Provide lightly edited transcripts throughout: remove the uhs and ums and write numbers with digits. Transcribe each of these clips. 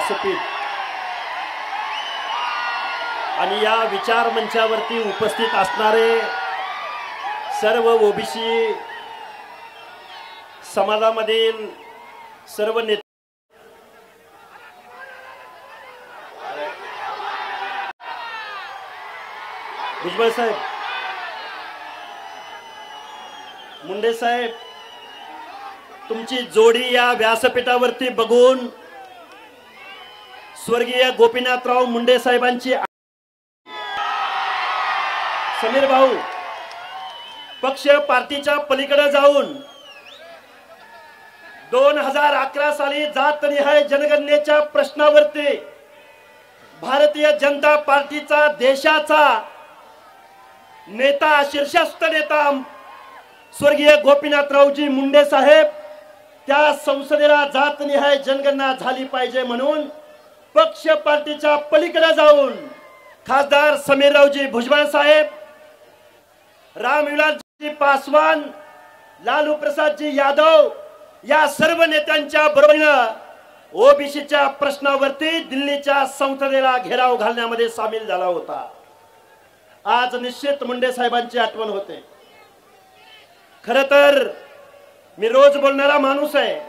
व्यासपीठ आणि या विचार मंचावरती उपस्थित असणारे सर्व ओबीसी समाजामधील सर्व नेते, भुजबळ साहेब, मुंडे साहेब, तुमची जोडी या व्यासपीठावरती बघून स्वर्गीय गोपीनाथराव मुंडे साहेबांची, समीर भाऊ, पक्ष पार्टीच्या पलीकडे जाऊन 2011 साली जातनिहाय जनगणनेच्या प्रश्नावरती भारतीय जनता पार्टीचा देशाचा नेता, शीर्षस्थ नेता स्वर्गीय गोपीनाथरावजी मुंडे साहेब त्या संसदेला जातनिहाय जनगणना झाली पाहिजे म्हणून पक्ष पार्टीच्या पलीकडे जाऊन खासदार समीररावजी भुजबळ साहेब, रामविलासजी पासवान, लालू प्रसादजी यादव या सर्व नेत्यांच्या बरोबरीनं ओबीसीच्या प्रश्नावरती दिल्लीच्या संसदेला घेराव घालण्यामध्ये सामील झाला होता। आज निश्चित मुंडे साहेबांची आठवण होते। खरं तर मी रोज बोलणारा माणूस आहे,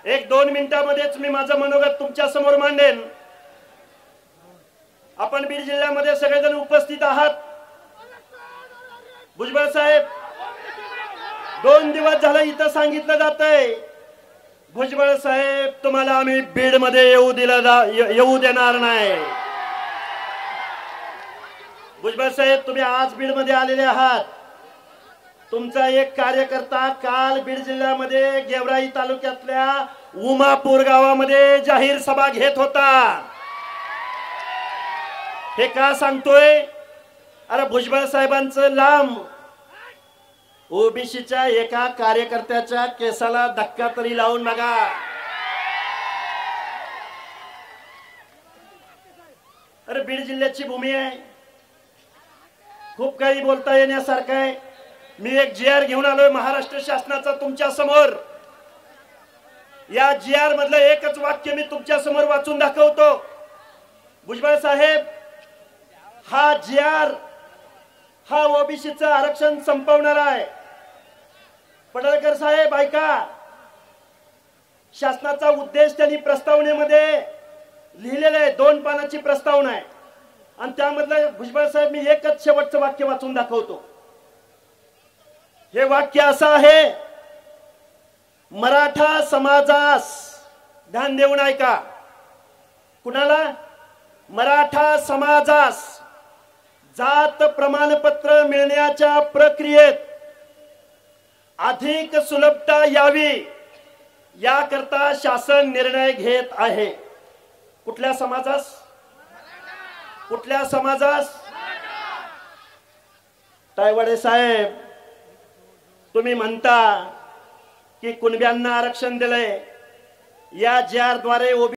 1-2 मिनिटांमध्येच मी माझं मनोगत तुमच्या समोर मांडेन। आपण बीड जिल्ह्यामध्ये सगळेजण उपस्थित आहात। भुजबळ साहेब, 2 दिवस झालं इथं सांगितलं जातंय, भुजबळ साहेब तुम्हाला आम्ही बीड मध्ये येऊ देणार नाही। भुजबळ साहेब, तुम्ही आज बीड मध्ये आलेले आहात। तुमचा एक कार्यकर्ता काल बीड जिल्ह्यामध्ये गेवराई तालुक्यातल्या उमापूर गावामध्ये जाहीर सभा घेत होता। हे का सांगतोय? अरे भुजबळ साहेबांचं लांब, ओबीसीच्या एका कार्यकर्त्याच्या केसाला धक्का तरी लावून बघा। अरे बीड जिल्ह्याची भूमी आहे, खूप काही बोलता येण्यासारखं आहे। मी एक GR घेऊन आलोय महाराष्ट्र शासनाचा तुमच्या समोर। या GR मधलं एकच वाक्य मी तुमच्या समोर वाचून दाखवतो। भुजबळ साहेब, हा GR हा ओबीसीचं आरक्षण संपवणारा आहे। पडळकर साहेब ऐका, शासनाचा उद्देश त्यांनी प्रस्तावनेमध्ये लिहिलेला आहे, 2 पानाची प्रस्तावना आहे आणि त्यामधलं भुजबळ साहेब मी एकच शेवटचं वाक्य वाचून दाखवतो। हे वाक्य असं आहे, मराठा समाजास, ध्यान देऊन ऐका, कुणाला? मराठा समाजास जात प्रमाणपत्र मिळण्याच्या प्रक्रियेत अधिक सुलभता यावी याकरता शासन निर्णय घेत आहे। कुठल्या समाजास? कुठल्या समाजास? तायवाडे साहेब, तुम्ही म्हणता की कुणब्यांना आरक्षण दिलंय, या GR द्वारे